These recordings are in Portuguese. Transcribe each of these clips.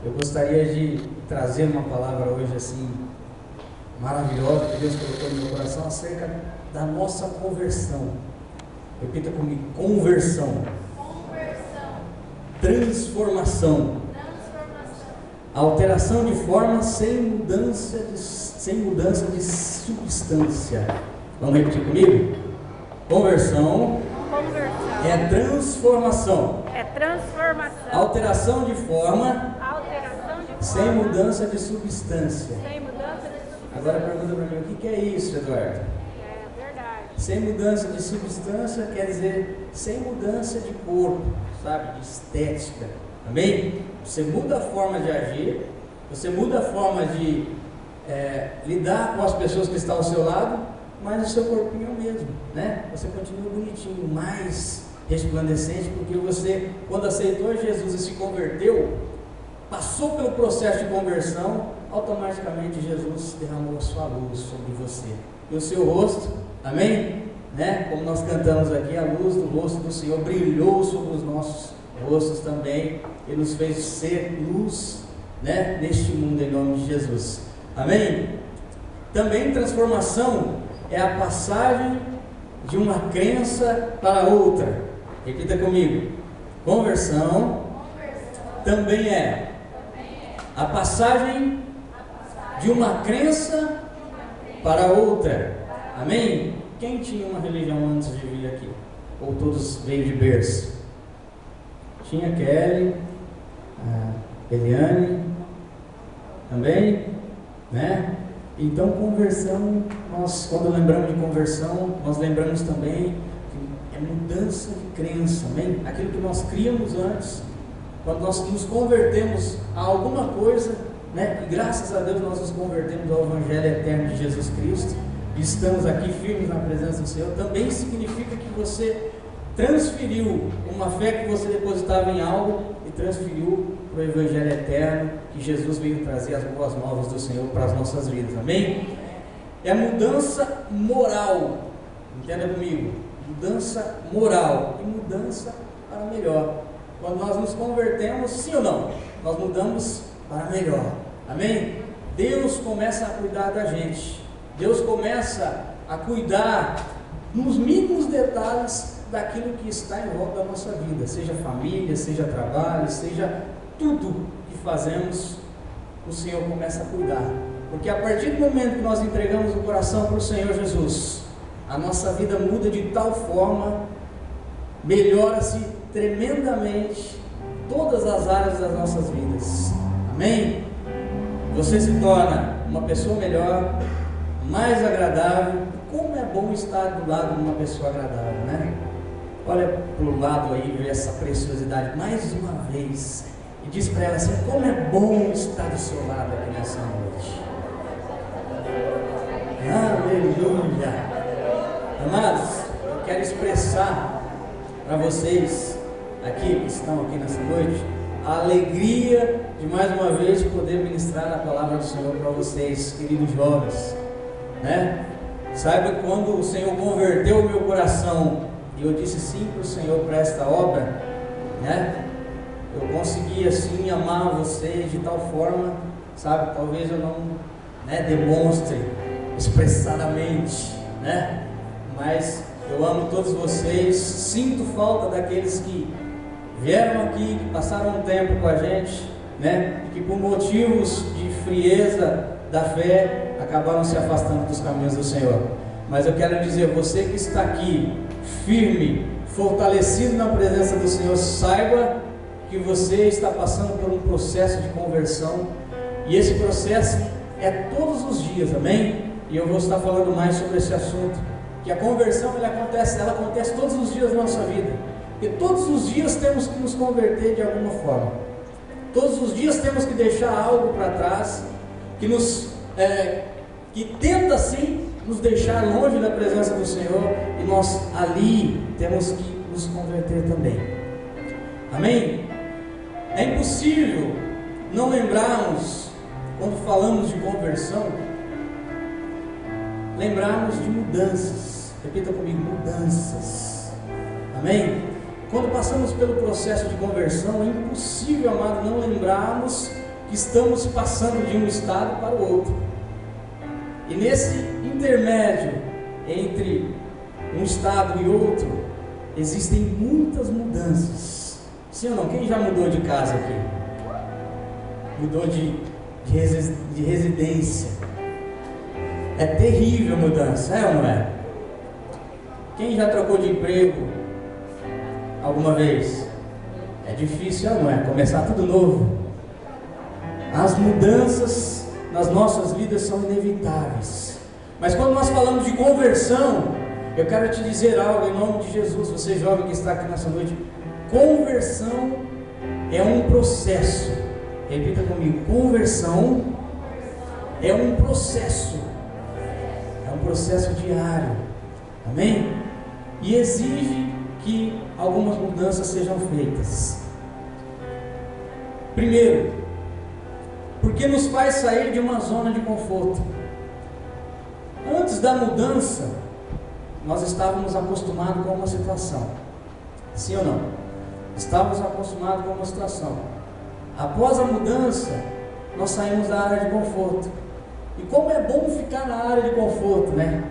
Eu gostaria de trazer uma palavra hoje assim maravilhosa que Deus colocou no meu coração acerca da nossa conversão. Repita comigo: conversão. Transformação. Alteração de forma sem mudança de substância. Vamos repetir comigo? Conversão é transformação. Alteração de forma sem mudança de substância. Agora pergunta para mim: o que é isso, Eduardo? É verdade. Sem mudança de substância quer dizer sem mudança de corpo, sabe? De estética. Amém? Você muda a forma de agir, você muda a forma de lidar com as pessoas que estão ao seu lado, mas o seu corpinho é o mesmo, né? Você continua bonitinho, mais resplandecente, porque você, quando aceitou Jesus e se converteu, passou pelo processo de conversão, automaticamente Jesus derramou a sua luz sobre você e o seu rosto, amém? Né? Como nós cantamos aqui, a luz do rosto do Senhor brilhou sobre os nossos rostos também, e nos fez ser luz, né, neste mundo, em nome de Jesus, amém? Também transformação é a passagem de uma crença para outra. Repita comigo: conversão também é a passagem de uma crença para outra, amém? Quem tinha uma religião antes de vir aqui? Ou todos veio de berço? Tinha Kelly, Eliane, também, né? Então, conversão, nós, quando lembramos de conversão, nós lembramos também que é mudança de crença, amém? Aquilo que nós criamos antes, quando nós nos convertemos a alguma coisa, né? E graças a Deus nós nos convertemos ao Evangelho eterno de Jesus Cristo, e estamos aqui firmes na presença do Senhor, também significa que você transferiu uma fé que você depositava em algo e transferiu para o Evangelho eterno que Jesus veio trazer, as boas novas do Senhor para as nossas vidas, amém? É mudança moral, entenda comigo, mudança moral e mudança para melhor. Quando nós nos convertemos, sim ou não? Nós mudamos para melhor, amém? Deus começa a cuidar da gente, Deus começa a cuidar nos mínimos detalhes daquilo que está em volta da nossa vida, seja família, seja trabalho, seja tudo que fazemos, o Senhor começa a cuidar, porque a partir do momento que nós entregamos o coração para o Senhor Jesus, a nossa vida muda de tal forma, melhora-se tremendamente todas as áreas das nossas vidas, amém? Você se torna uma pessoa melhor, mais agradável. Como é bom estar do lado de uma pessoa agradável, né? Olha para o lado aí, vê essa preciosidade mais uma vez e diz para ela assim: como é bom estar do seu lado aqui nessa noite. Aleluia! Amados, eu quero expressar para vocês aqui que estão aqui nessa noite a alegria de mais uma vez poder ministrar a palavra do Senhor para vocês, queridos jovens, né? Saiba que quando o Senhor converteu o meu coração e eu disse sim para o Senhor para esta obra, né? Eu consegui assim amar vocês de tal forma, sabe? Talvez eu não, né, demonstre expressadamente, né? Mas eu amo todos vocês. Sinto falta daqueles que vieram aqui, que passaram um tempo com a gente, né? E que por motivos de frieza da fé acabaram se afastando dos caminhos do Senhor. Mas eu quero dizer, você que está aqui firme, fortalecido na presença do Senhor, saiba que você está passando por um processo de conversão, e esse processo é todos os dias, amém? E eu vou estar falando mais sobre esse assunto, que a conversão ela acontece todos os dias na nossa vida, e todos os dias temos que nos converter de alguma forma, todos os dias temos que deixar algo para trás, que tenta assim nos deixar longe da presença do Senhor, e nós ali temos que nos converter também, amém? É impossível não lembrarmos, quando falamos de conversão, lembrarmos de mudanças. Repita comigo: mudanças, amém? Quando passamos pelo processo de conversão, é impossível, amado, não lembrarmos que estamos passando de um estado para o outro. E nesse intermédio entre um estado e outro, existem muitas mudanças. Sim ou não? Quem já mudou de casa aqui? Mudou de residência. É terrível a mudança, é ou não é? Quem já trocou de emprego alguma vez? É difícil, é ou não é? Começar tudo novo. As mudanças nas nossas vidas são inevitáveis. Mas quando nós falamos de conversão, eu quero te dizer algo em nome de Jesus. Você jovem que está aqui nessa noite, conversão é um processo. Repita comigo: conversão é um processo. É um processo diário. Amém? E exige que algumas mudanças sejam feitas. Primeiro, porque nos faz sair de uma zona de conforto. Antes da mudança, nós estávamos acostumados com uma situação. Sim ou não? Estávamos acostumados com uma situação. Após a mudança, nós saímos da área de conforto. E como é bom ficar na área de conforto, né?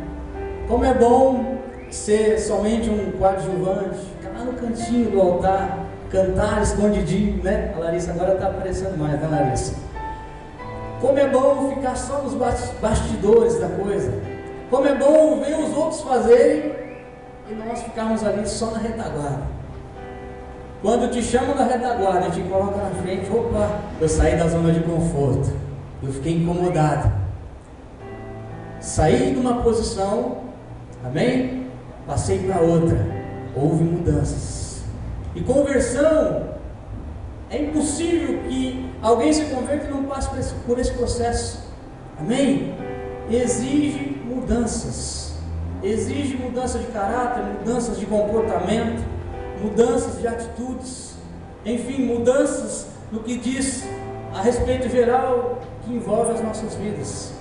Como é bom ser somente um coadjuvante, ficar lá no cantinho do altar, cantar escondidinho, né? A Larissa agora está aparecendo mais, né, Larissa? Como é bom ficar só nos bastidores da coisa. Como é bom ver os outros fazerem e nós ficarmos ali só na retaguarda. Quando te chamam da retaguarda e te colocam na frente, opa, eu saí da zona de conforto, eu fiquei incomodado. Saí de uma posição, amém? Passei para outra. Houve mudanças. E conversão, é impossível que alguém se converta e não passe por esse processo. Amém? Exige mudanças. Exige mudança de caráter, mudanças de comportamento, mudanças de atitudes, enfim, mudanças no que diz a respeito geral que envolve as nossas vidas.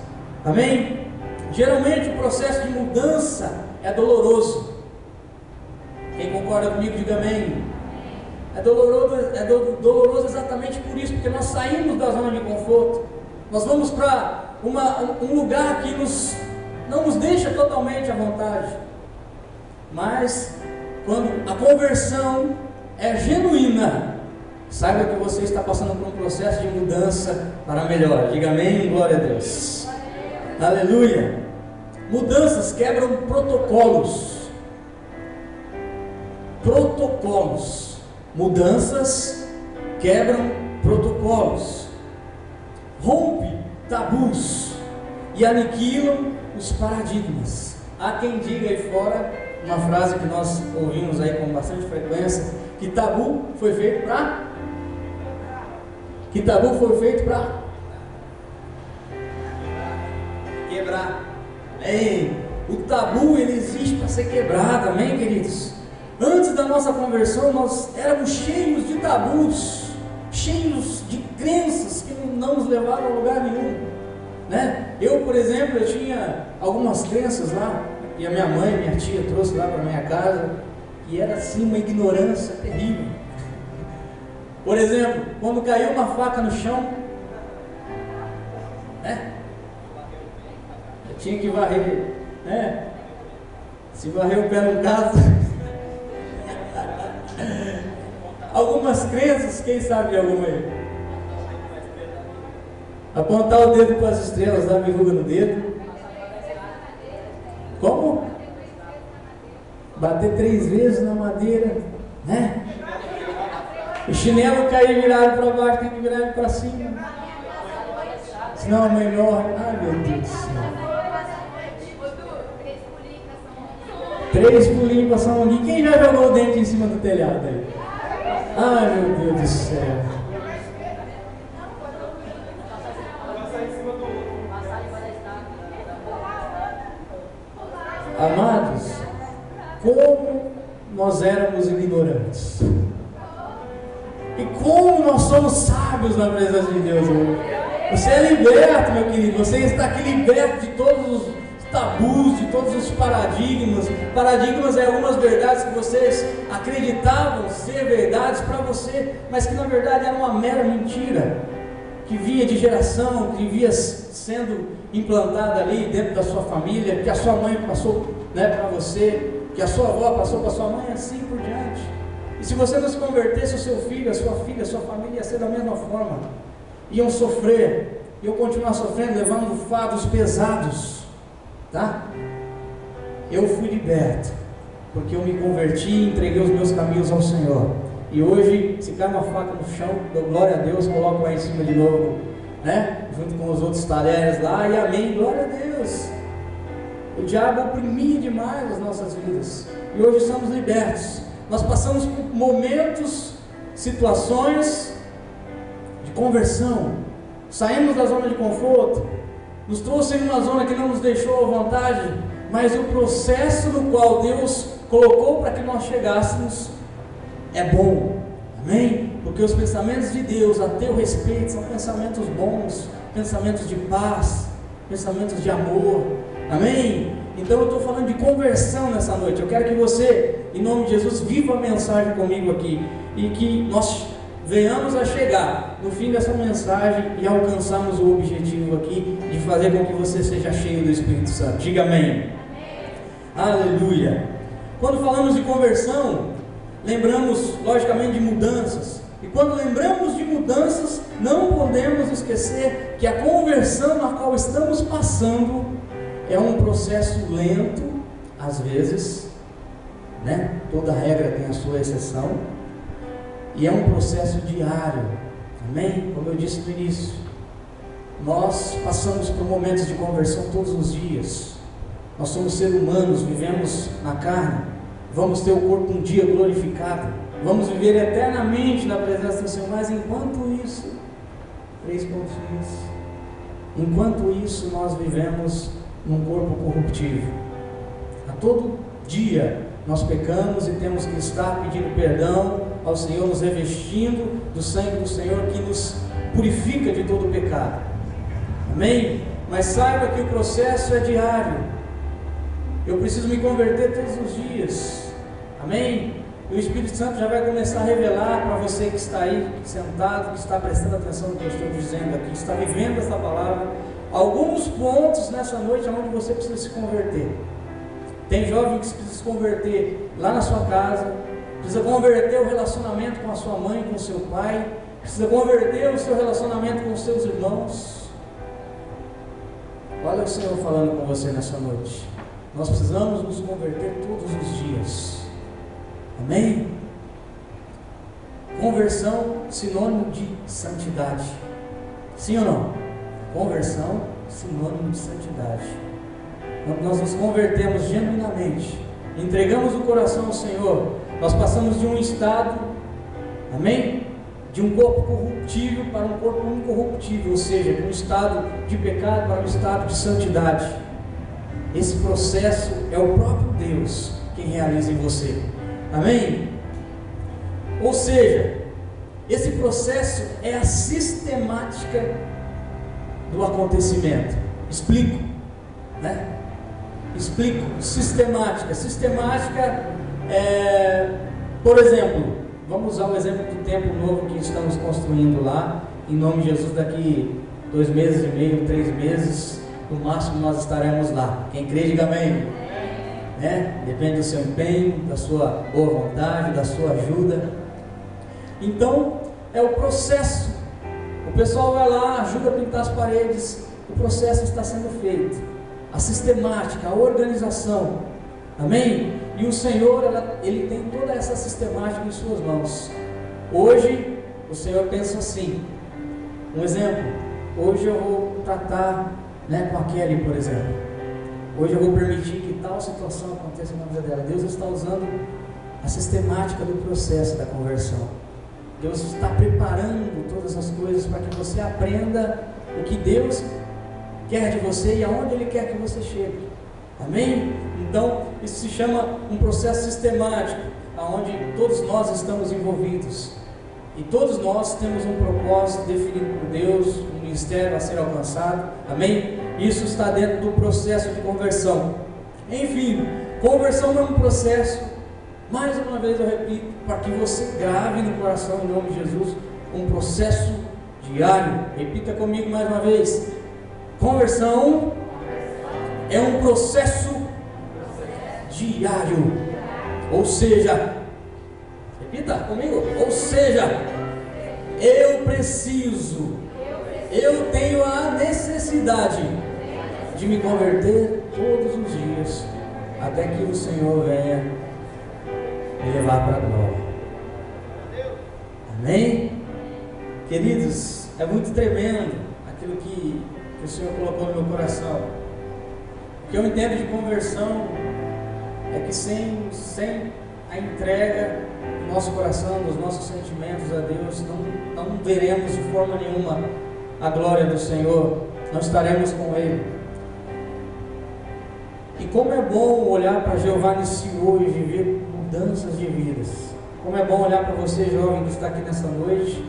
Amém? Geralmente o processo de mudança é doloroso. Quem concorda comigo, diga amém. É doloroso exatamente por isso, porque nós saímos da zona de conforto. Nós vamos para um lugar que não nos deixa totalmente à vontade. Mas quando a conversão é genuína, saiba que você está passando por um processo de mudança para melhor. Diga amém, glória a Deus. Aleluia. Mudanças quebram protocolos. Protocolos. Mudanças quebram protocolos. Rompe tabus e aniquilam os paradigmas. Há quem diga aí fora uma frase que nós ouvimos aí com bastante frequência, que tabu foi feito para quebrar. O tabu, ele existe para ser quebrado, amém, queridos? Antes da nossa conversão, nós éramos cheios de tabus, cheios de crenças que não nos levavam a lugar nenhum, né? Eu, por exemplo, eu tinha algumas crenças lá, e a minha mãe, minha tia trouxe lá para minha casa, e era assim uma ignorância terrível. Por exemplo, quando caiu uma faca no chão, né? Eu tinha que varrer, né? Se varrer o pé no caso. Algumas crenças, quem sabe de alguma aí? Apontar o dedo para as estrelas, dar verruga no dedo. Como? Bater 3 vezes na madeira, né? O chinelo cair virado para baixo, tem que virar ele para cima. Senão a mãe morre. Ai, meu Deus do céu. 3 pulinhos para São Longuinho. Quem já jogou o dente em cima do telhado aí? Ai, meu Deus do céu. Amados, como nós éramos ignorantes. E como nós somos sábios na presença de Deus. Você é liberto, meu querido. Você está aqui liberto de todos os tabus, de todos os paradigmas. Paradigmas é algumas verdades que vocês acreditavam ser verdades para você, mas que na verdade era uma mera mentira. que vinha de geração, que vinha sendo implantada ali dentro da sua família, que a sua mãe passou, né, para você, que a sua avó passou para sua mãe, assim por diante. E se você não se convertesse, o seu filho, a sua filha, a sua família ia ser da mesma forma. Iam sofrer, iam continuar sofrendo, levando fardos pesados, tá? Eu fui liberto, porque eu me converti e entreguei os meus caminhos ao Senhor. E hoje, se cai uma faca no chão, dou glória a Deus, coloco lá em cima de novo, né? Junto com os outros talheres lá, e amém, glória a Deus. O diabo oprimia demais as nossas vidas, e hoje estamos libertos. Nós passamos por momentos, situações de conversão, saímos da zona de conforto, nos trouxe em uma zona que não nos deixou à vontade, mas o processo no qual Deus colocou para que nós chegássemos é bom, amém? Porque os pensamentos de Deus a teu respeito são pensamentos bons, pensamentos de paz, pensamentos de amor, amém? Então eu estou falando de conversão nessa noite. Eu quero que você, em nome de Jesus, viva a mensagem comigo aqui, e que nós venhamos a chegar no fim dessa mensagem e alcançarmos o objetivo aqui de fazer com que você seja cheio do Espírito Santo. Diga amém. Aleluia. Quando falamos de conversão, lembramos logicamente de mudanças, e quando lembramos de mudanças, não podemos esquecer que a conversão na qual estamos passando é um processo lento, às vezes, né? Toda regra tem a sua exceção, e é um processo diário, amém? Como eu disse no início, nós passamos por momentos de conversão todos os dias. Nós somos seres humanos, vivemos na carne, vamos ter o corpo um dia glorificado, vamos viver eternamente na presença do Senhor, mas enquanto isso, 3 pontinhos, enquanto isso nós vivemos num corpo corruptível. A todo dia nós pecamos e temos que estar pedindo perdão ao Senhor, nos revestindo do sangue do Senhor que nos purifica de todo pecado, amém? Mas saiba que o processo é diário. Eu preciso me converter todos os dias, amém? E o Espírito Santo já vai começar a revelar para você que está aí sentado, que está prestando atenção no que eu estou dizendo aqui, que está vivendo essa palavra, alguns pontos nessa noite onde você precisa se converter. Tem jovem que precisa se converter lá na sua casa, precisa converter o relacionamento com a sua mãe, com o seu pai, precisa converter o seu relacionamento com os seus irmãos. Olha o Senhor falando com você nessa noite. Nós precisamos nos converter todos os dias, amém? Conversão, sinônimo de santidade, sim ou não? Conversão, sinônimo de santidade. Quando nós nos convertemos genuinamente, entregamos o coração ao Senhor, nós passamos de um estado, amém? De um corpo corruptível para um corpo incorruptível, ou seja, de um estado de pecado para um estado de santidade. Esse processo é o próprio Deus quem realiza em você, amém? Ou seja, esse processo é a sistemática do acontecimento. Explico, né? Explico, sistemática. Sistemática por exemplo, vamos usar o exemplo do templo novo que estamos construindo lá, em nome de Jesus, daqui 2 meses e meio, 3 meses, no máximo nós estaremos lá. Quem crê, diga amém. Né? Depende do seu empenho, da sua boa vontade, da sua ajuda. Então, é o processo. O pessoal vai lá, ajuda a pintar as paredes, o processo está sendo feito. A sistemática, a organização, amém? E o Senhor, Ele tem toda essa sistemática em suas mãos. Hoje, o Senhor pensa assim, um exemplo, hoje eu vou tratar, né, com a Kelly, por exemplo. Hoje eu vou permitir que tal situação aconteça na vida dela. Deus está usando a sistemática do processo da conversão. Deus está preparando todas as coisas para que você aprenda o que Deus quer de você e aonde Ele quer que você chegue, amém? Então isso se chama um processo sistemático, onde todos nós estamos envolvidos, e todos nós temos um propósito definido por Deus, um ministério a ser alcançado, amém? Isso está dentro do processo de conversão. Enfim, conversão é um processo, mais uma vez eu repito, para que você grave no coração, em nome de Jesus, um processo de diário. Repita comigo mais uma vez. Conversão é um processo diário. Ou seja, repita comigo. Ou seja, eu tenho a necessidade de me converter todos os dias, até que o Senhor venha me levar para a glória. Amém? Queridos, é muito tremendo aquilo que o Senhor colocou no meu coração. O que eu entendo de conversão é que sem a entrega do nosso coração, dos nossos sentimentos a Deus, não veremos de forma nenhuma a glória do Senhor, não estaremos com Ele. E como é bom olhar para Jeová nesse hoje e ver mudanças de vidas. Como é bom olhar para você, jovem, que está aqui nessa noite,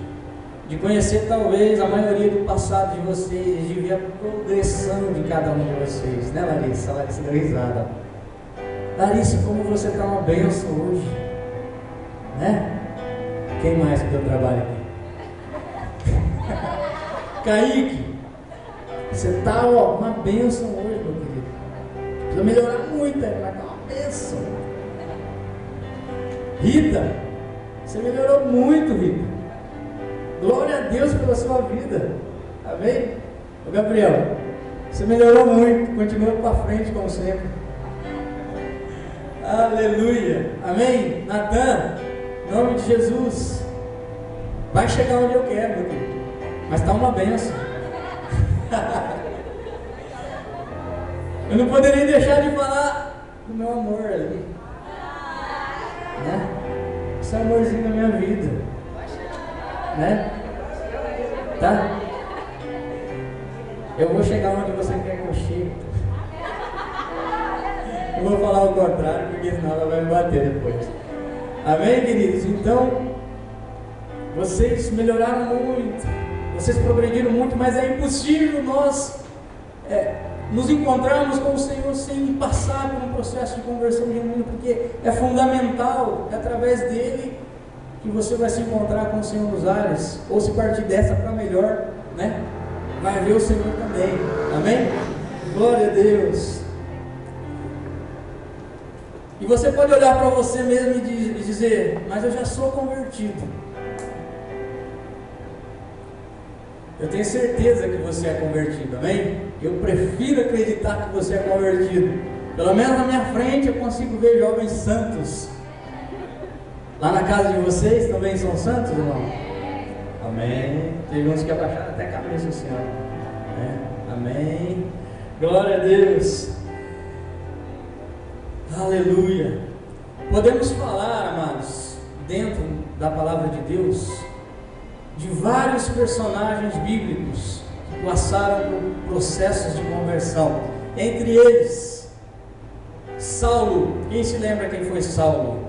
de conhecer talvez a maioria do passado de vocês, de ver a progressão de cada um de vocês, né, Larissa? A Larissa deu risada. Larissa, como você está uma bênção hoje, né? Quem mais que deu trabalho aqui? Kaique, você está uma bênção hoje, meu querido. Precisa melhorar muito, vai estar uma bênção. Rita, você melhorou muito, Rita. Glória a Deus pela sua vida. Amém? Ô Gabriel, você melhorou muito, continua para frente como sempre. Aleluia. Amém? Natan, em nome de Jesus, vai chegar onde eu quero, meu querido. Mas está uma benção. Eu não poderia deixar de falar do meu amor ali, né? Esse amorzinho da minha vida, né? Tá? Eu vou chegar onde você quer que eu chegue. Eu vou falar o contrário, porque senão ela vai me bater depois. Amém, queridos? Então, vocês melhoraram muito, vocês progrediram muito, mas é impossível nós nos encontrarmos com o Senhor sem passar por um processo de conversão genuína, porque é fundamental, é através dele que você vai se encontrar com o Senhor nos ares, ou se partir dessa para melhor, né? Vai ver o Senhor também. Amém? Glória a Deus. E você pode olhar para você mesmo e dizer: mas eu já sou convertido. Eu tenho certeza que você é convertido, amém? Eu prefiro acreditar que você é convertido. Pelo menos na minha frente eu consigo ver jovens santos. Lá na casa de vocês também são santos, irmão? Amém. Teve uns que abaixaram até a cabeça do Senhor. Amém. Glória a Deus. Aleluia. Podemos falar, amados, dentro da palavra de Deus, de vários personagens bíblicos que passaram por processos de conversão. Entre eles, Saulo. Quem se lembra quem foi Saulo?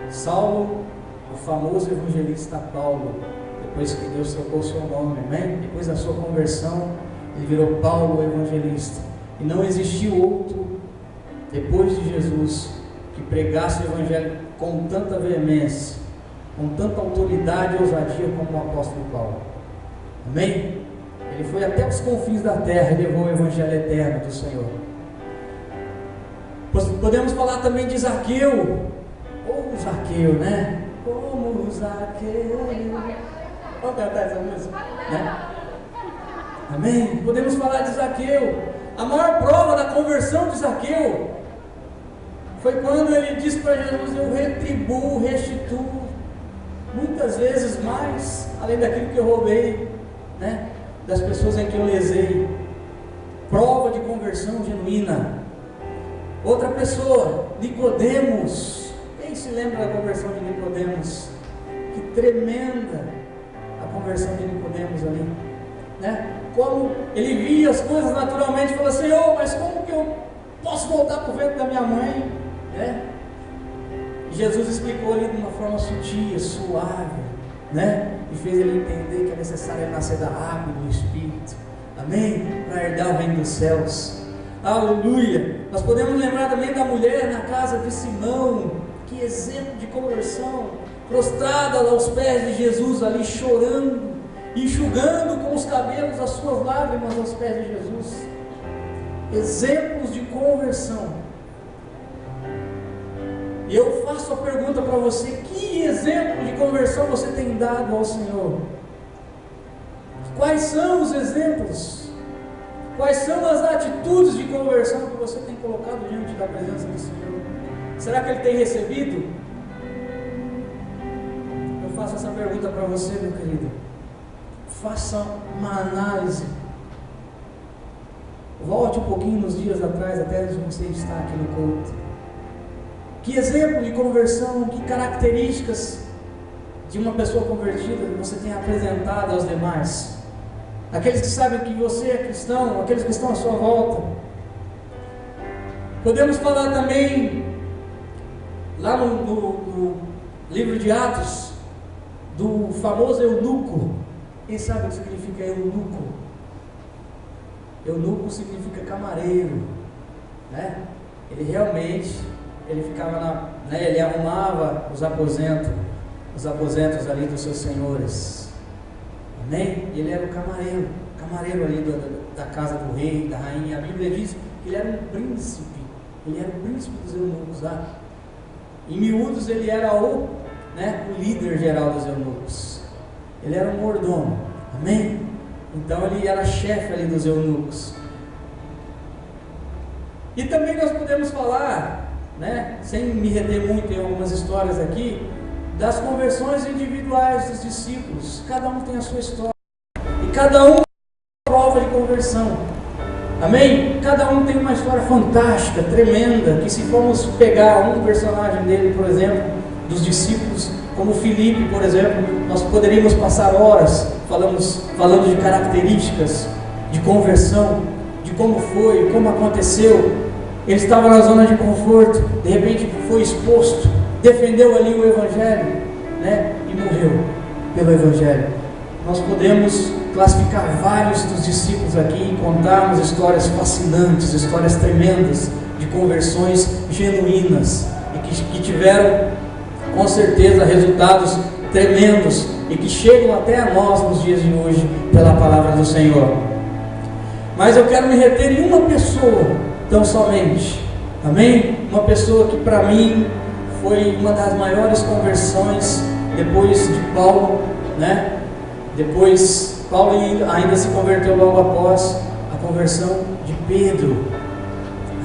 Saulo, o famoso evangelista Paulo. Depois que Deus trocou o seu nome, amém? Depois da sua conversão, ele virou Paulo, o evangelista. E não existiu outro, depois de Jesus, que pregasse o evangelho com tanta veemência, com tanta autoridade e ousadia como o apóstolo Paulo. Amém? Ele foi até os confins da terra e levou o evangelho eterno do Senhor. Podemos falar também de Zaqueu, ou Zaqueu, né? Como Zaqueu. Vamos cantar essa música, né? Amém? Podemos falar de Zaqueu. A maior prova da conversão de Zaqueu foi quando ele disse para Jesus: eu retribuo, restituo muitas vezes mais, além daquilo que eu roubei, né? Das pessoas em que eu lesei. Prova de conversão genuína. Outra pessoa, Nicodemos. Quem se lembra da conversão de Nicodemos? Que tremenda a conversão de Nicodemos ali, né? Como ele via as coisas naturalmente, falou: Senhor, mas como que eu posso voltar para o ventre da minha mãe, né? Jesus explicou ali de uma forma sutil, suave, né? E fez ele entender que é necessário nascer da água e do Espírito, amém? Para herdar o reino dos céus. Aleluia. Nós podemos lembrar também da mulher na casa de Simão. Que exemplo de conversão. prostrada aos pés de Jesus ali, chorando, enxugando com os cabelos as suas lágrimas aos pés de Jesus. Exemplos de conversão. E eu faço a pergunta para você: que exemplo de conversão você tem dado ao Senhor? Quais são os exemplos? Quais são as atitudes de conversão que você tem colocado diante da presença do Senhor? Será que Ele tem recebido? Eu faço essa pergunta para você, meu querido. Faça uma análise. Volte um pouquinho nos dias atrás, até antes de você estar aqui no culto. Que exemplo de conversão, que características de uma pessoa convertida você tem apresentado aos demais? Aqueles que sabem que você é cristão, aqueles que estão à sua volta. Podemos falar também, lá no livro de Atos, do famoso eunuco. Quem sabe o que significa eunuco? Eunuco significa camareiro, né? Ele realmente, ele ficava ele arrumava os aposentos ali dos seus senhores. Amém? Ele era o camareiro ali da casa do rei, da rainha. A Bíblia diz que ele era um príncipe. Ele era o príncipe dos eunucos lá. Em miúdos, ele era o líder geral dos eunucos. Ele era um mordomo. Amém? Então ele era chefe ali dos eunucos. E também nós podemos falar, sem me reter muito em algumas histórias aqui, das conversões individuais dos discípulos. Cada um tem a sua história. E cada um tem uma prova de conversão. Amém? Cada um tem uma história fantástica, tremenda, que se formos pegar um personagem dele, por exemplo, dos discípulos, como Filipe, por exemplo, nós poderíamos passar horas falando de características de conversão, de como foi, como aconteceu. Ele estava na zona de conforto, de repente foi exposto, defendeu ali o Evangelho, e morreu pelo Evangelho. Nós podemos classificar vários dos discípulos aqui e contarmos histórias fascinantes, histórias tremendas de conversões genuínas e que tiveram com certeza resultados tremendos e que chegam até a nós nos dias de hoje pela palavra do Senhor. Mas eu quero me reter em uma pessoa tão somente, amém? Uma pessoa que para mim foi uma das maiores conversões depois de Paulo, Depois Paulo ainda se converteu logo após a conversão de Pedro.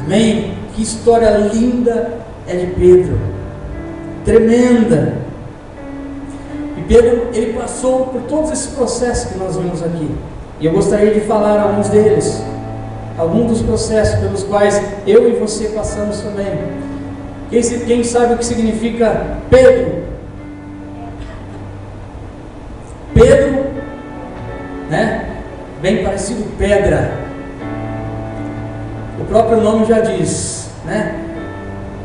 Amém? Que história linda é de Pedro, tremenda. E Pedro, ele passou por todos esses processos que nós vimos aqui, e eu gostaria de falar alguns deles, alguns dos processos pelos quais eu e você passamos também. Quem sabe o que significa Pedro? Pedro, bem parecido pedra. O próprio nome já diz,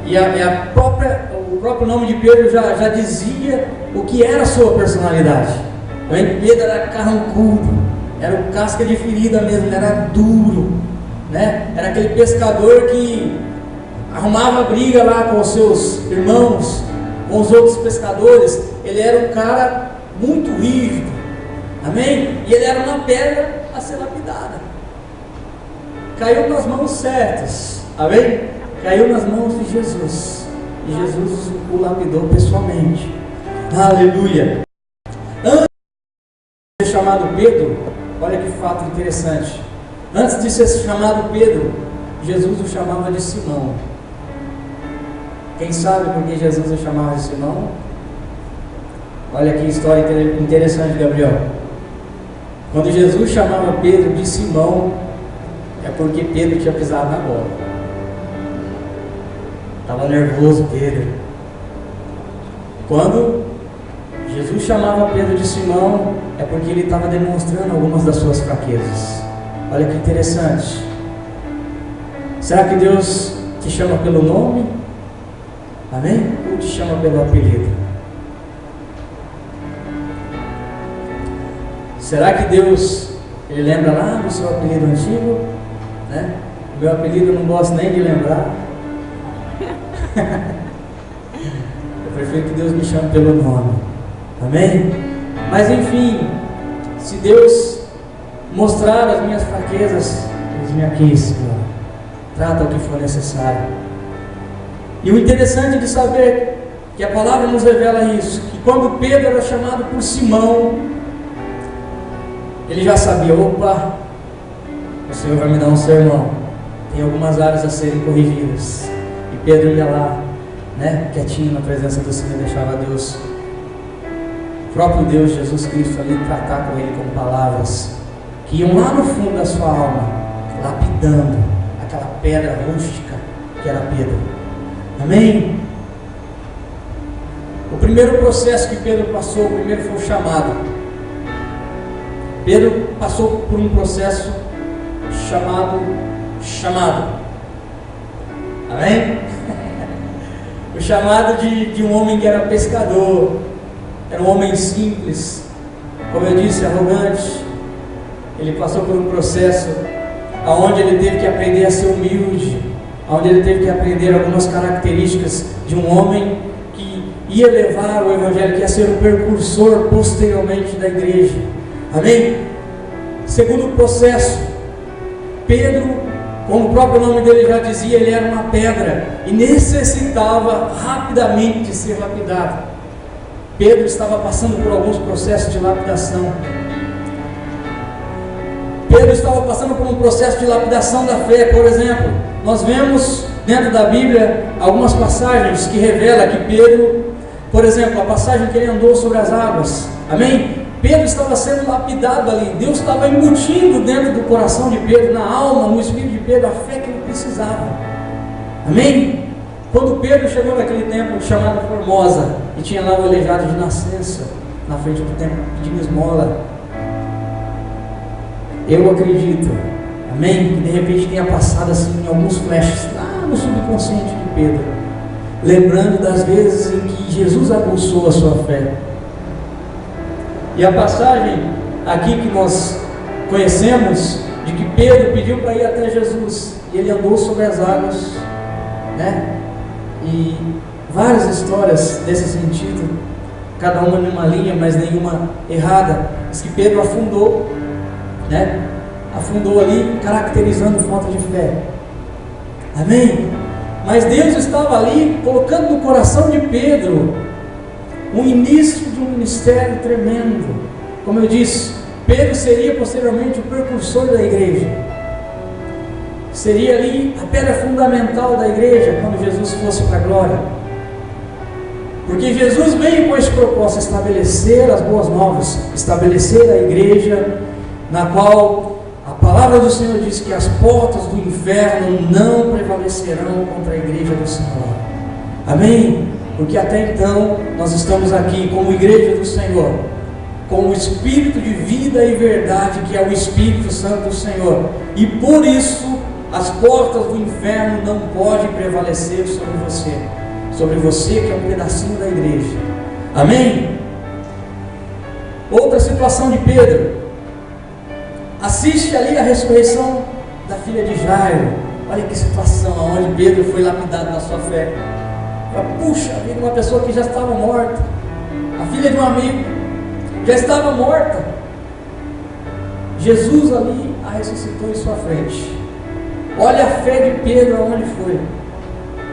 E o próprio nome de Pedro já dizia o que era a sua personalidade. Pedro era carrancudo, era o casca de ferida mesmo, era duro, Era aquele pescador que arrumava briga lá com os seus irmãos, com os outros pescadores. Ele era um cara muito rígido, amém? E ele era uma pedra a ser lapidada. Caiu nas mãos certas, amém? Caiu nas mãos de Jesus, e Jesus o lapidou pessoalmente. Aleluia! Antes de ser chamado Pedro, olha que fato interessante. Antes de ser chamado Pedro, Jesus o chamava de Simão. Quem sabe por que Jesus o chamava de Simão? Olha que história interessante, Gabriel. Quando Jesus chamava Pedro de Simão, é porque Pedro tinha pisado na bola. Estava nervoso Pedro. Quando Jesus chamava Pedro de Simão, é porque ele estava demonstrando algumas das suas fraquezas. Olha que interessante. Será que Deus te chama pelo nome? Amém? Ou te chama pelo apelido? Será que Deus, Ele lembra lá do seu apelido antigo? O meu apelido eu não gosto nem de lembrar. Eu prefiro que Deus me chame pelo nome. Amém? Mas enfim, se Deus mostrar as minhas fraquezas, diz-me aqui, Senhor, trata o que for necessário. E o interessante de saber que a palavra nos revela isso, que quando Pedro era chamado por Simão, ele já sabia, opa, o Senhor vai me dar um sermão, tem algumas áreas a serem corrigidas. E Pedro ia lá, né, quietinho na presença do Senhor, deixava Deus, o próprio Deus, Jesus Cristo, ali tratar com ele com palavras que iam lá no fundo da sua alma, lapidando aquela pedra rústica que era Pedro. Amém? O primeiro processo que Pedro passou, o primeiro foi o chamado. Pedro passou por um processo chamado. Amém? O chamado de um homem que era pescador, era um homem simples, como eu disse, arrogante. Ele passou por um processo onde ele teve que aprender a ser humilde, onde ele teve que aprender algumas características de um homem que ia levar o Evangelho, que ia ser o precursor posteriormente da igreja. Amém? Segundo processo, Pedro, como o próprio nome dele já dizia, ele era uma pedra e necessitava rapidamente de ser lapidado. Pedro estava passando por alguns processos de lapidação. Pedro estava passando por um processo de lapidação da fé. Por exemplo, nós vemos dentro da Bíblia algumas passagens que revelam que Pedro, por exemplo, a passagem que ele andou sobre as águas, amém? Pedro estava sendo lapidado ali, Deus estava embutindo dentro do coração de Pedro, na alma, no espírito de Pedro, a fé que ele precisava, amém? Quando Pedro chegou naquele templo chamado Formosa, e tinha lá o aleijado de nascença, na frente do templo, pedindo esmola, eu acredito, amém, que de repente tenha passado assim em alguns flashes lá no subconsciente de Pedro, lembrando das vezes em que Jesus aguçou a sua fé. E a passagem aqui que nós conhecemos, de que Pedro pediu para ir até Jesus, e ele andou sobre as águas, né? E várias histórias nesse sentido, cada uma numa linha, mas nenhuma errada. Diz que Pedro afundou, né? Afundou ali, caracterizando falta de fé. Amém? Mas Deus estava ali colocando no coração de Pedro um início de um ministério tremendo. Como eu disse, Pedro seria posteriormente o precursor da igreja. Seria ali a pedra fundamental da igreja quando Jesus fosse para a glória. Porque Jesus veio com esse propósito, estabelecer as boas novas, estabelecer a igreja na qual a palavra do Senhor diz que as portas do inferno não prevalecerão contra a igreja do Senhor. Amém? Porque até então nós estamos aqui como igreja do Senhor, com o Espírito de vida e verdade, que é o Espírito Santo do Senhor, e por isso as portas do inferno não podem prevalecer sobre você que é um pedacinho da igreja. Amém? Outra situação de Pedro, assiste ali a ressurreição da filha de Jairo. Olha que situação, onde Pedro foi lapidado na sua fé. Puxa vida, uma pessoa que já estava morta, a filha de um amigo, já estava morta, Jesus ali a ressuscitou em sua frente. Olha a fé de Pedro aonde foi,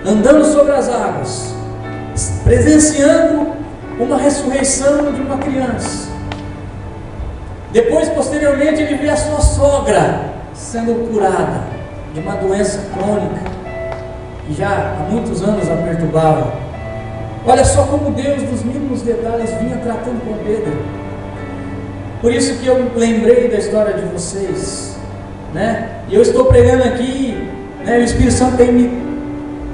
andando sobre as águas, presenciando uma ressurreição de uma criança. Depois, posteriormente, ele vê a sua sogra sendo curada de uma doença crônica que já há muitos anos a perturbava. Olha só como Deus, nos mínimos detalhes, vinha tratando com Pedro. Por isso que eu lembrei da história de vocês, né? E eu estou pregando aqui, né? O Espírito Santo tem me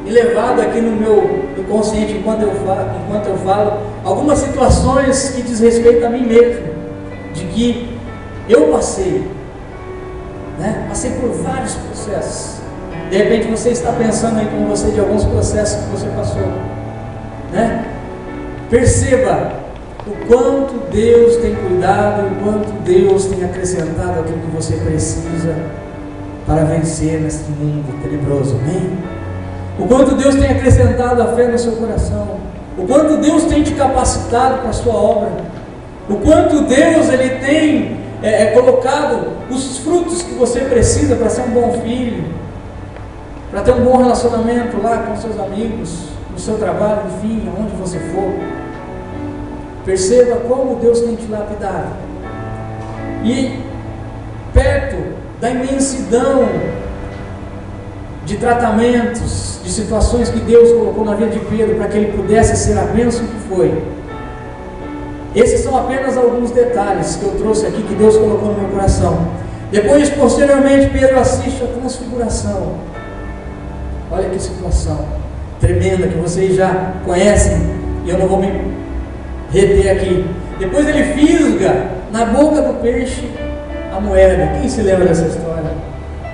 levado aqui no meu consciente enquanto eu falo algumas situações que diz respeito a mim mesmo, de que eu passei, né? Passei por vários processos. De repente você está pensando aí com você de alguns processos que você passou, né? Perceba o quanto Deus tem cuidado, o quanto Deus tem acrescentado aquilo que você precisa para vencer neste mundo tenebroso, amém? O quanto Deus tem acrescentado a fé no seu coração, o quanto Deus tem te capacitado para a sua obra, o quanto Deus Ele tem colocado os frutos que você precisa para ser um bom filho, para ter um bom relacionamento lá com seus amigos, no seu trabalho, enfim, aonde você for. Perceba como Deus tem te lapidado. E perto da imensidão de tratamentos, de situações que Deus colocou na vida de Pedro para que ele pudesse ser a bênção que foi, esses são apenas alguns detalhes que eu trouxe aqui, que Deus colocou no meu coração. Depois, posteriormente, Pedro assiste a transfiguração. Olha que situação tremenda que vocês já conhecem, e eu não vou me reter aqui. Depois ele fisga na boca do peixe a moeda. Quem se lembra dessa história?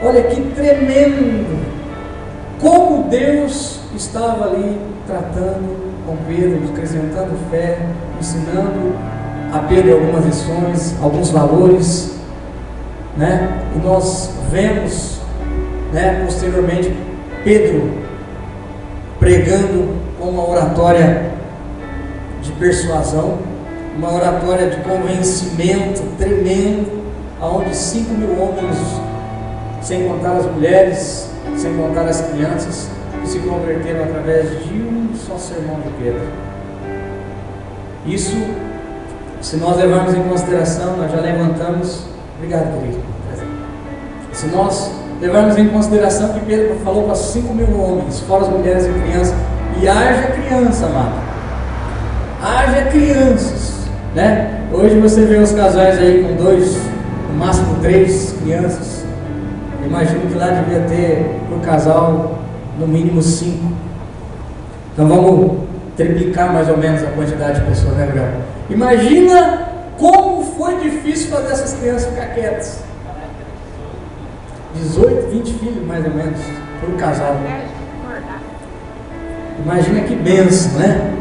Olha que tremendo, como Deus estava ali tratando com Pedro, acrescentando fé, ensinando a Pedro algumas lições, alguns valores, né? E nós vemos, né, posteriormente Pedro pregando com uma oratória de persuasão, uma oratória de convencimento tremendo, aonde 5.000 homens, sem contar as mulheres, sem contar as crianças, que se converteram através de um só sermão de Pedro. Isso, se nós levarmos em consideração, nós já levantamos. Obrigado, querido. Se nós levarmos em consideração que Pedro falou para 5.000 homens, fora as mulheres e crianças, e haja criança, amado, haja crianças, né? Hoje você vê os casais aí com 2, no máximo 3 crianças. Imagino que lá devia ter por casal no mínimo 5. Então vamos triplicar mais ou menos a quantidade de pessoas, né, Gabriel? Imagina como foi difícil fazer essas crianças ficar quietas. 18, 20 filhos mais ou menos por casal. Imagina que benção, né?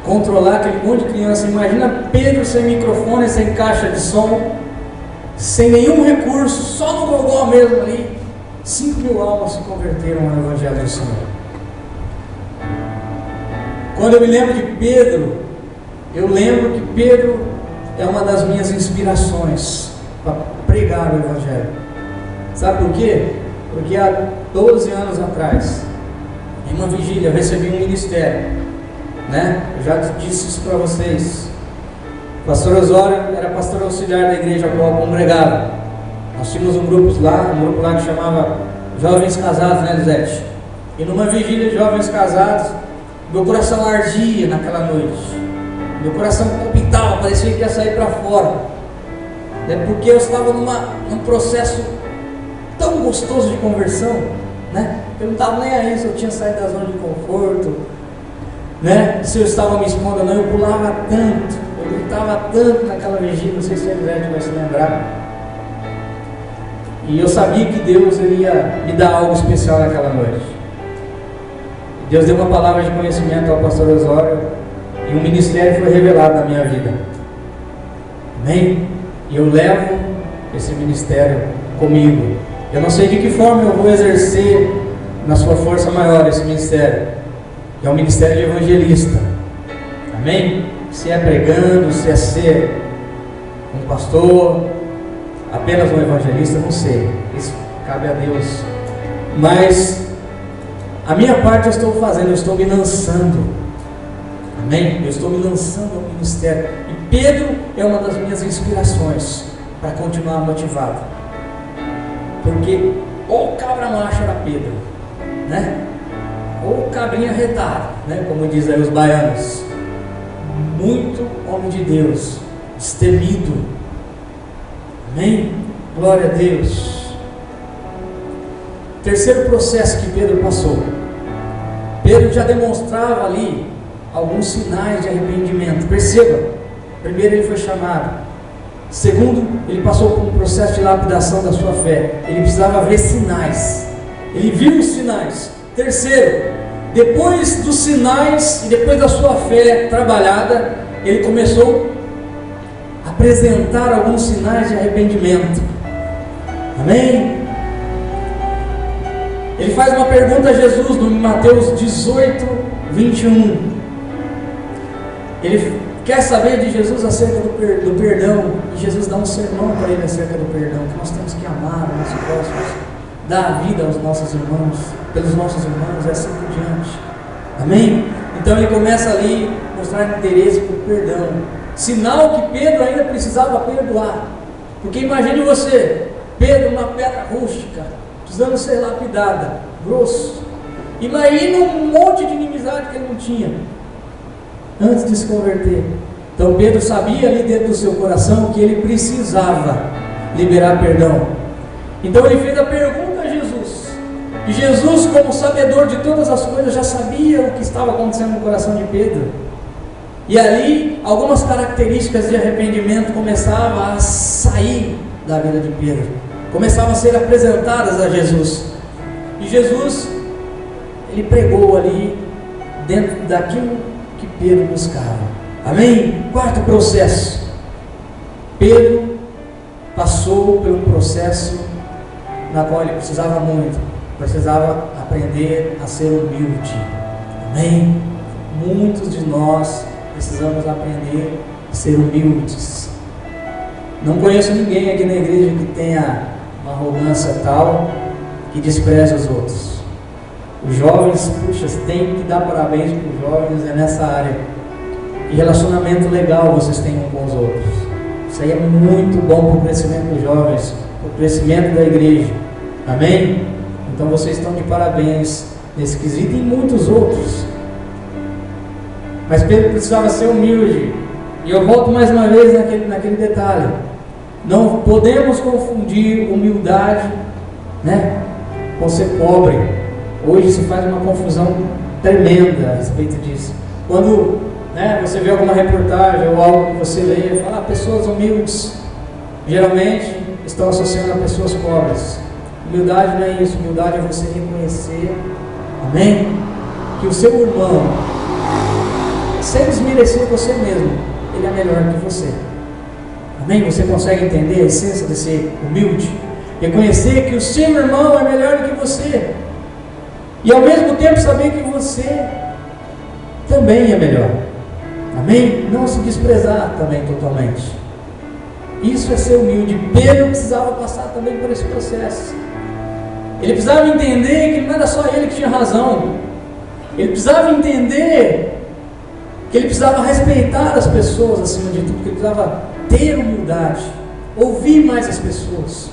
Controlar aquele monte de criança. Imagina Pedro sem microfone, sem caixa de som, sem nenhum recurso, só no gogó mesmo ali. 5.000 almas se converteram ao Evangelho do Senhor. Quando eu me lembro de Pedro, eu lembro que Pedro é uma das minhas inspirações para pregar o Evangelho. Sabe por quê? Porque há 12 anos atrás, em uma vigília, eu recebi um ministério, né? Eu já disse isso para vocês. O pastor Osório era pastor auxiliar da igreja a qual eu congregava. Nós tínhamos um grupo lá que chamava Jovens Casados, né, Lisete? E numa vigília de jovens casados, meu coração ardia naquela noite. Meu coração palpitava, parecia que ia sair para fora. Porque eu estava num processo tão gostoso de conversão, né? Eu não estava nem aí se eu tinha saído da zona de conforto, né? Se eu estava me expondo ou não, eu pulava tanto, eu gritava tanto naquela vigília, não sei se a Lisete vai se lembrar. E eu sabia que Deus ia me dar algo especial naquela noite. Deus deu uma palavra de conhecimento ao pastor Osório e um ministério foi revelado na minha vida. Amém? E eu levo esse ministério comigo. Eu não sei de que forma eu vou exercer na sua força maior esse ministério. É um ministério de evangelista. Amém? Se é pregando, se é ser um pastor, apenas um evangelista, não sei. Isso cabe a Deus. Mas a minha parte eu estou fazendo, eu estou me lançando. Amém? Eu estou me lançando ao ministério. E Pedro é uma das minhas inspirações para continuar motivado. Porque ou cabra macho era Pedro, né? Ou cabrinha retada, né? Como dizem aí os baianos. Muito homem de Deus, destemido. Amém? Glória a Deus. Terceiro processo que Pedro passou. Pedro já demonstrava ali alguns sinais de arrependimento. Perceba, primeiro ele foi chamado. Segundo, ele passou por um processo de lapidação da sua fé. Ele precisava ver sinais. Ele viu os sinais. Terceiro, depois dos sinais e depois da sua fé trabalhada, ele começou a apresentar alguns sinais de arrependimento. Amém? Ele faz uma pergunta a Jesus no Mateus 18, 21. Ele quer saber de Jesus acerca do perdão, e Jesus dá um sermão para ele acerca do perdão, que nós temos que amar os nossos próximos, dar a vida aos nossos irmãos, pelos nossos irmãos e assim por diante. Amém? Então ele começa ali a mostrar interesse por perdão, sinal que Pedro ainda precisava perdoar. Porque imagine você, Pedro, uma pedra rústica, precisando ser lapidada, grosso. Imagina um monte de inimizade que ele não tinha antes de se converter. Então Pedro sabia ali dentro do seu coração que ele precisava liberar perdão. Então ele fez a pergunta a Jesus. E Jesus, como sabedor de todas as coisas, já sabia o que estava acontecendo no coração de Pedro. E ali, algumas características de arrependimento começavam a sair da vida de Pedro, começavam a ser apresentadas a Jesus. E Jesus, ele pregou ali dentro daquilo que Pedro buscava. Amém? Quarto processo. Pedro passou pelo processo na qual ele precisava muito. Precisava aprender a ser humilde. Amém? Muitos de nós precisamos aprender a ser humildes. Não conheço ninguém aqui na igreja que tenha uma arrogância tal que despreze os outros. Os jovens, puxa, tem que dar parabéns para os jovens nessa área. Que relacionamento legal vocês têm uns com os outros. Isso aí é muito bom para o crescimento dos jovens, para o crescimento da igreja. Amém? Então vocês estão de parabéns nesse quesito e em muitos outros. Mas Pedro precisava ser humilde. E eu volto mais uma vez naquele detalhe. Não podemos confundir humildade, né, com ser pobre. Hoje se faz uma confusão tremenda a respeito disso. Quando, né, você vê alguma reportagem ou algo que você lê, fala, pessoas humildes geralmente estão associando a pessoas pobres. Humildade não é isso. Humildade é você reconhecer, amém, que o seu irmão, sem desmerecer você mesmo, ele é melhor que você. Amém? Você consegue entender a essência de ser humilde? Reconhecer que o seu irmão é melhor do que você, e ao mesmo tempo saber que você também é melhor. Amém? Não se desprezar também totalmente. Isso é ser humilde. Pedro precisava passar também por esse processo. Ele precisava entender que não era só ele que tinha razão. Ele precisava entender que ele precisava respeitar as pessoas acima de tudo, que ele precisava ter humildade, ouvir mais as pessoas.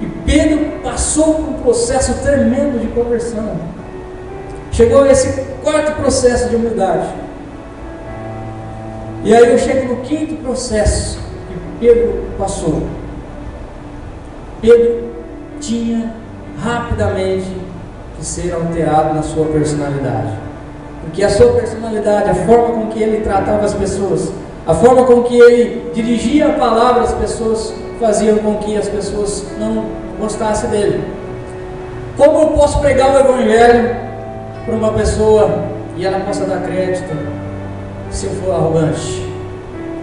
E Pedro passou por um processo tremendo de conversão. Chegou a esse quarto processo de humildade. E aí eu chego no quinto processo que Pedro passou. Pedro tinha rapidamente que ser alterado na sua personalidade. Porque a sua personalidade, a forma com que ele tratava as pessoas, a forma com que ele dirigia a palavra às pessoas, faziam com que as pessoas não gostassem dele. Como eu posso pregar o evangelho para uma pessoa e ela possa dar crédito se eu for arrogante,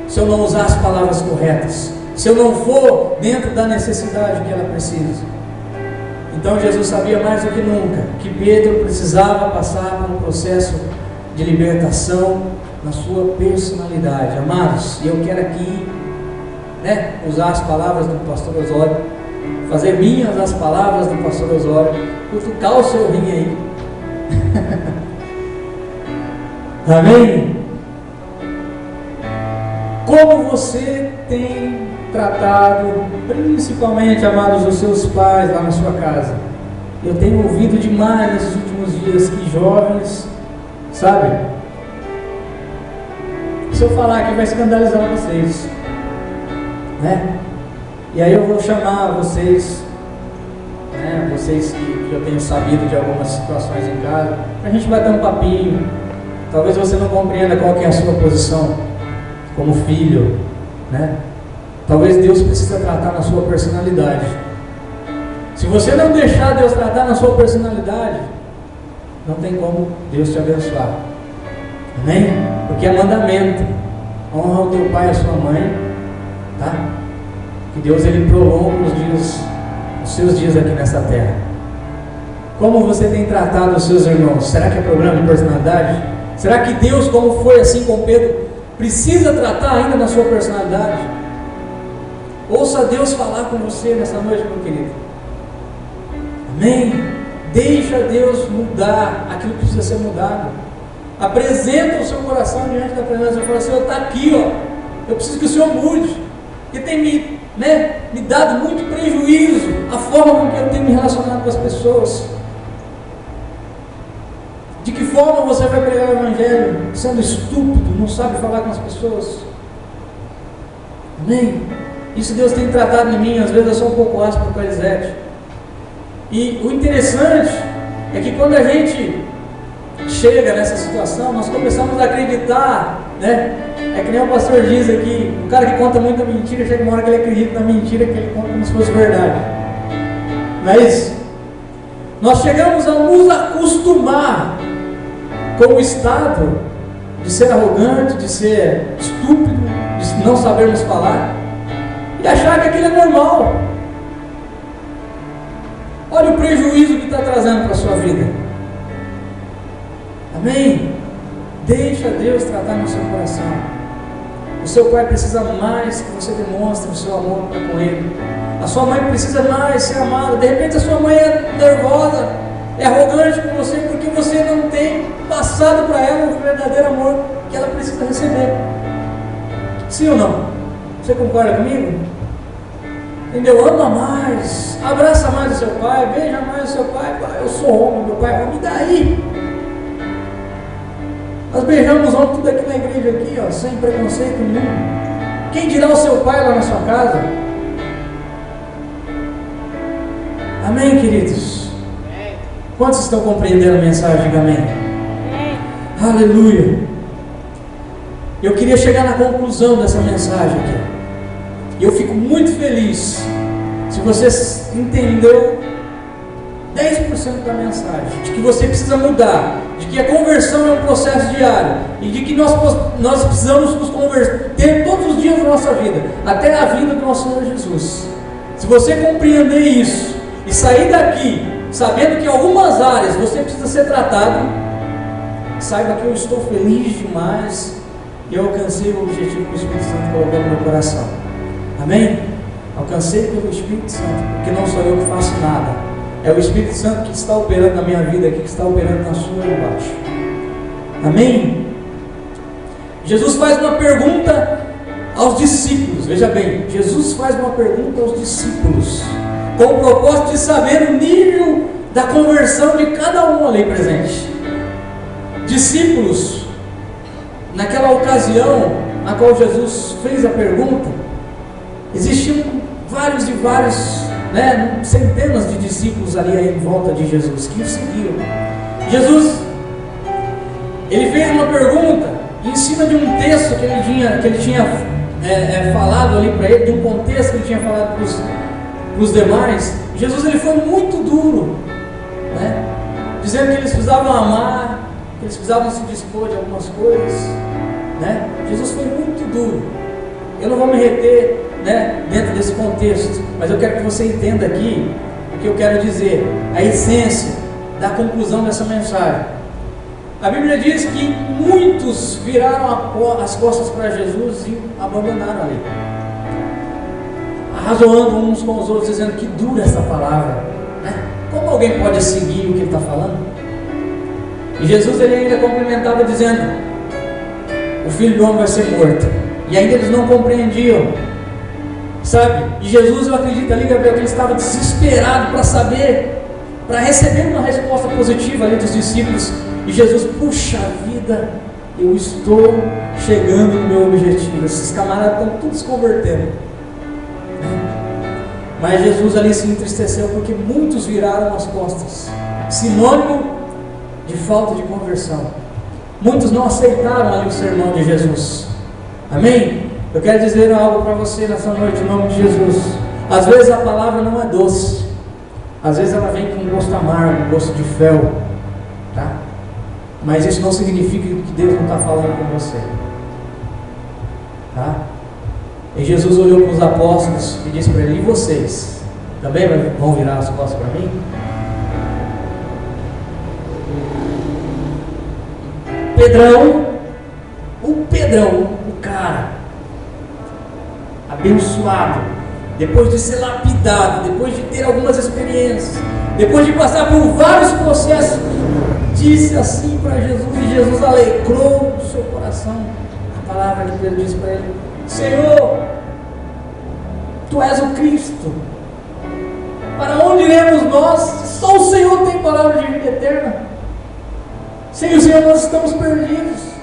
se eu não usar as palavras corretas, se eu não for dentro da necessidade que ela precisa? Então Jesus sabia mais do que nunca que Pedro precisava passar por um processo de libertação na sua personalidade. Amados, e eu quero aqui, né, usar as palavras do pastor Osório, fazer minhas as palavras do pastor Osório, cutucar o seu rim aí. Amém? Como você tem tratado, principalmente, amados, os seus pais lá na sua casa? Eu tenho ouvido demais nesses últimos dias que jovens, sabe? Se eu falar aqui vai escandalizar vocês, né? E aí eu vou chamar vocês, né, vocês que eu tenho sabido de algumas situações em casa, para a gente bater um papinho. Talvez você não compreenda qual que é a sua posição como filho, né? Talvez Deus precisa tratar na sua personalidade. Se você não deixar Deus tratar na sua personalidade, não tem como Deus te abençoar. Amém? Porque é mandamento. Honra o teu pai e a sua mãe, tá? Que Deus ele prolonga os seus dias aqui nessa terra. Como você tem tratado os seus irmãos? Será que é problema de personalidade? Será que Deus, como foi assim com Pedro, precisa tratar ainda na sua personalidade? Ouça Deus falar com você nessa noite, meu querido. Amém? Deixa Deus mudar aquilo que precisa ser mudado. Apresenta o seu coração diante da presença. Fala, Senhor, está aqui, ó. Eu preciso que o Senhor mude. Porque tem me dado muito prejuízo a forma com que eu tenho me relacionado com as pessoas. De que forma você vai pregar o Evangelho sendo estúpido, não sabe falar com as pessoas? Amém? Isso Deus tem tratado em mim. Às vezes eu sou um pouco áspero com a Elisete. E o interessante é que quando a gente chega nessa situação, nós começamos a acreditar, né? É que nem o pastor diz aqui, o cara que conta muita mentira, chega uma hora que ele acredita na mentira que ele conta como se fosse verdade. Mas nós chegamos a nos acostumar com o estado de ser arrogante, de ser estúpido, de não sabermos falar e achar que aquilo é normal. Olha o prejuízo que está trazendo para a sua vida. Amém? Deixa Deus tratar no seu coração. O seu pai precisa mais que você demonstre o seu amor para com ele. A sua mãe precisa mais ser amada. De repente a sua mãe é nervosa, é arrogante com você porque você não tem passado para ela o verdadeiro amor que ela precisa receber. Sim ou não? Você concorda comigo? Entendeu? Ama mais, abraça mais o seu pai, beija mais o seu pai. Eu sou homem, meu pai é homem, e daí? Nós beijamos homem tudo aqui na igreja, aqui, ó, sem preconceito nenhum. Quem dirá o seu pai lá na sua casa? Amém, queridos? Quantos estão compreendendo a mensagem? Diga amém. Aleluia. Eu queria chegar na conclusão dessa mensagem aqui. E eu fico muito feliz se você entendeu 10% da mensagem, de que você precisa mudar, de que a conversão é um processo diário, e de que nós precisamos nos converter todos os dias da nossa vida, até a vida do nosso Senhor Jesus. Se você compreender isso, e sair daqui, sabendo que em algumas áreas você precisa ser tratado, saiba que eu estou feliz demais, e eu alcancei o objetivo que o Espírito Santo colocou no meu coração. Amém? Alcancei pelo Espírito Santo, porque não sou eu que faço nada. É o Espírito Santo que está operando na minha vida aqui, que está operando na sua aí embaixo. Amém? Jesus faz uma pergunta aos discípulos. Veja bem, Jesus faz uma pergunta aos discípulos, com o propósito de saber o nível da conversão de cada um ali presente. Discípulos, naquela ocasião na qual Jesus fez a pergunta, existiam vários e vários, centenas de discípulos ali em volta de Jesus, que o seguiam. Jesus, ele fez uma pergunta em cima de um texto que ele tinha falado ali para ele, de um contexto que ele tinha falado para os demais. Jesus, ele foi muito duro, dizendo que eles precisavam amar, que eles precisavam se dispor de algumas coisas, Jesus foi muito duro. Eu não vou me reter dentro desse contexto, mas eu quero que você entenda aqui o que eu quero dizer, a essência da conclusão dessa mensagem. A Bíblia diz que muitos viraram as costas para Jesus e abandonaram ali, arrazoando uns com os outros, dizendo que dura essa palavra, como alguém pode seguir o que ele está falando? E Jesus, ele ainda complementava dizendo: o Filho do Homem vai ser morto. E ainda eles não compreendiam, sabe? E Jesus, eu acredito ali, Gabriel, que ele estava desesperado para saber, para receber uma resposta positiva ali dos discípulos. E Jesus, puxa vida, eu estou chegando no meu objetivo. Esses camaradas estão todos se convertendo, Mas Jesus ali se entristeceu porque muitos viraram as costas, sinônimo de falta de conversão. Muitos não aceitaram ali o sermão de Jesus. Amém? Eu quero dizer algo para você nessa noite, em nome de Jesus. Às vezes a palavra não é doce, às vezes ela vem com um gosto amargo, um gosto de fel, tá? Mas isso não significa que Deus não está falando com você, tá? E Jesus olhou para os apóstolos e disse para eles: e vocês? Também vão virar as costas para mim? Pedrão, O Pedrão, o cara abençoado, depois de ser lapidado, depois de ter algumas experiências, depois de passar por vários processos, disse assim para Jesus, e Jesus alegrou o seu coração. A palavra que Pedro disse para ele: Senhor, Tu és o Cristo, para onde iremos nós? Só o Senhor tem palavra de vida eterna. Sem o Senhor nós estamos perdidos.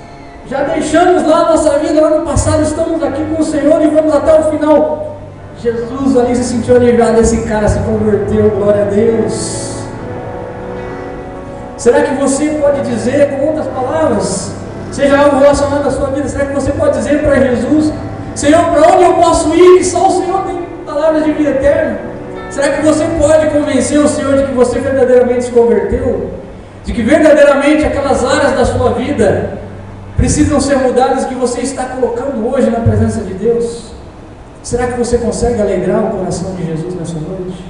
Já deixamos lá a nossa vida lá no passado, estamos aqui com o Senhor e vamos até o final. Jesus ali se sentiu aliviado, esse cara se converteu, glória a Deus. Será que você pode dizer com outras palavras, seja algo relacionado à sua vida, será que você pode dizer para Jesus: Senhor, para onde eu posso ir, que só o Senhor tem palavras de vida eterna? Será que você pode convencer o Senhor de que você verdadeiramente se converteu? De que verdadeiramente aquelas áreas da sua vida precisam ser mudadas, que você está colocando hoje na presença de Deus? Será que você consegue alegrar o coração de Jesus nessa noite?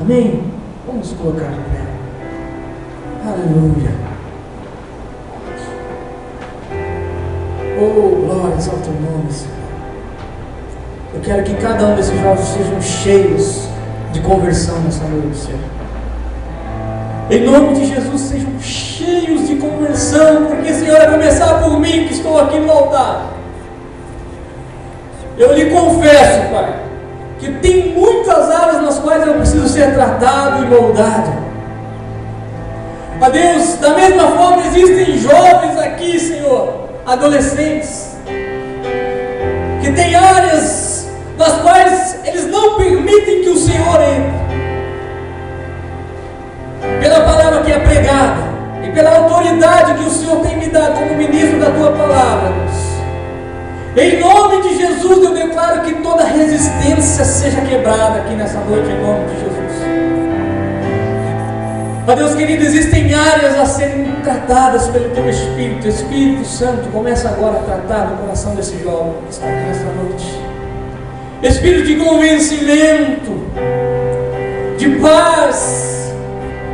Amém? Vamos colocar de pé. Aleluia. Oh, glórias ao teu nome, Senhor. Eu quero que cada um desses jovens sejam cheios de conversão nessa noite, Senhor. Em nome de Jesus, sejam cheios de conversão, porque, Senhor, a começar por mim que estou aqui no altar. Eu lhe confesso, Pai, que tem muitas áreas nas quais eu preciso ser tratado e moldado. Ó Deus, da mesma forma existem jovens aqui, Senhor, adolescentes, que têm áreas nas quais eles não permitem que o Senhor entre. Pela palavra que é pregada e pela autoridade que o Senhor tem me dado como ministro da Tua palavra, Deus. Em nome de Jesus, eu declaro que toda resistência seja quebrada aqui nessa noite, em nome de Jesus. Ó Deus querido, existem áreas a serem tratadas pelo Teu Espírito. Espírito Santo, começa agora a tratar do coração desse jovem que está aqui nessa noite. Espírito de convencimento, de paz,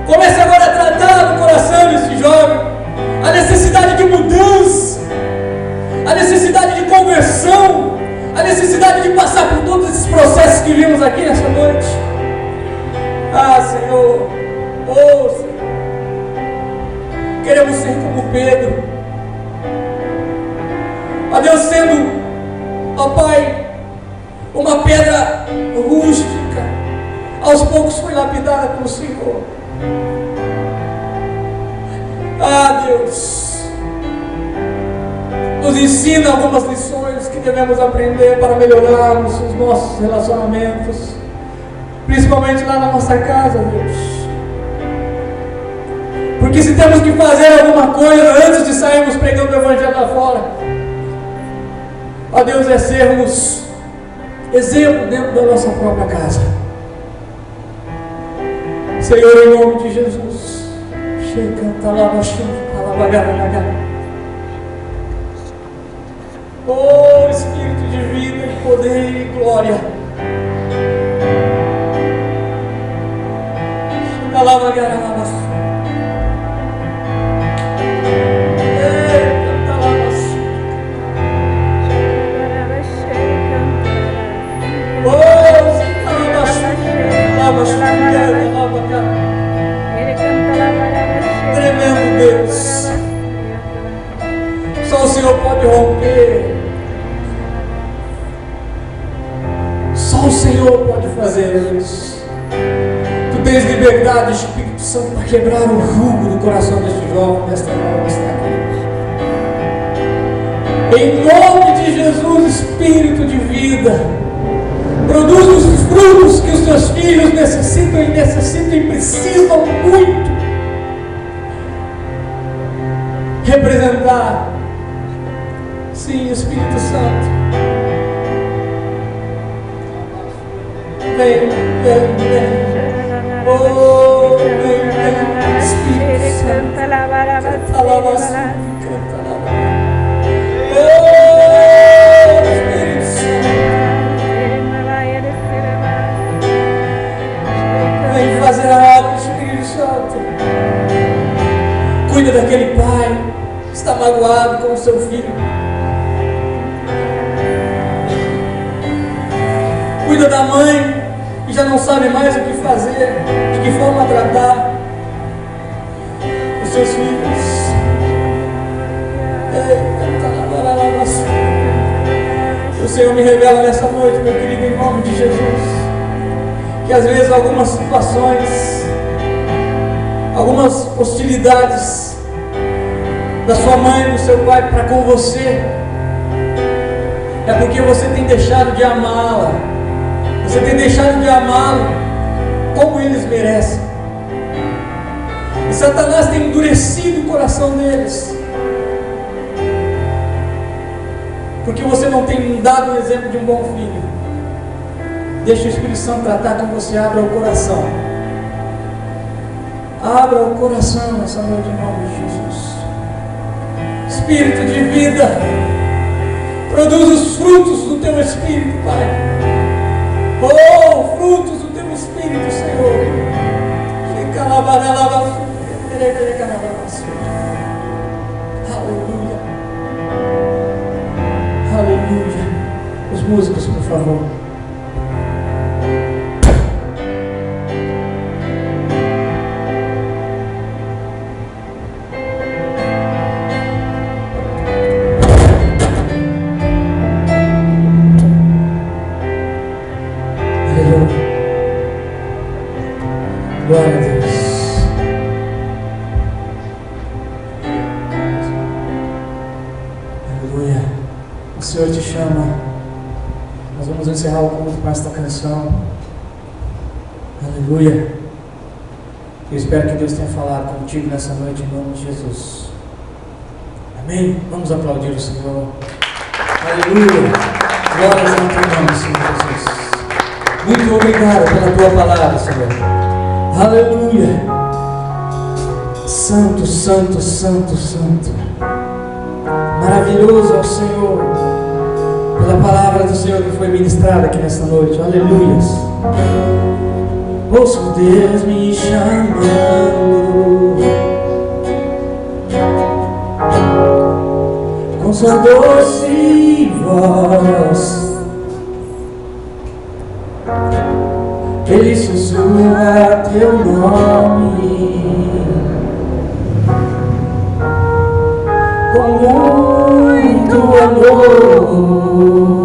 comece agora a tratar do coração desse jovem a necessidade de mudança, a necessidade de conversão, a necessidade de passar por todos esses processos que vimos aqui nessa noite. Ah, Senhor, oh Senhor, queremos ser como Pedro, ó Deus, sendo, ó Pai, uma pedra rústica, aos poucos foi lapidada pelo Senhor. Ah, Deus, nos ensina algumas lições que devemos aprender para melhorarmos os nossos relacionamentos, principalmente lá na nossa casa, Deus. Porque se temos que fazer alguma coisa antes de sairmos pregando o Evangelho lá fora, ó Deus, é sermos exemplo dentro da nossa própria casa. Senhor, em nome de Jesus, oh Espírito de vida, de poder e glória, tremendo Deus, só o Senhor pode romper, só o Senhor pode fazer isso. Tu tens liberdade, Espírito Santo, para quebrar o jugo do coração deste jovem, desta jovem que está aqui. Em nome de Jesus, Espírito de vida, produz os frutos que os teus filhos necessitam e precisam muito representar. Sim, Espírito Santo, vem, vem, vem. Oh, vem, vem, Espírito Santo. Oh, Espírito Santo, vem fazer algo, Espírito Santo. Cuida daquele pai que está magoado com o seu filho. Cuida da mãe que já não sabe mais o que fazer, de que forma tratar os seus filhos. O Senhor me revela nessa noite, meu querido, em nome de Jesus, que às vezes algumas situações, algumas hostilidades da sua mãe e do seu pai para com você, é porque você tem deixado de amá-la, você tem deixado de amá-lo como eles merecem, e Satanás tem endurecido o coração deles, porque você não tem dado o exemplo de um bom filho. Deixa o Espírito Santo tratar com você. Abra o coração. Abra o coração nessa noite em nome de Jesus. Espírito de vida, produz os frutos do teu Espírito, Pai. Oh, frutos do teu Espírito, Senhor. Aleluia. Aleluia. Os músicos, por favor. Aleluia. Glória a Deus. Aleluia. O Senhor te chama. Nós vamos encerrar o culto com esta canção. Aleluia. Eu espero que Deus tenha falado contigo nessa noite em nome de Jesus. Amém? Vamos aplaudir o Senhor. Aleluia. Glórias ao teu nome, Senhor Jesus. Muito obrigado pela tua palavra, Senhor. Aleluia. Santo, santo, santo, santo. Maravilhoso é o Senhor, pela palavra do Senhor que foi ministrada aqui nesta noite. Aleluias. Ouço Deus me chamando com sua doce voz. Ele sussurra teu nome com muito amor.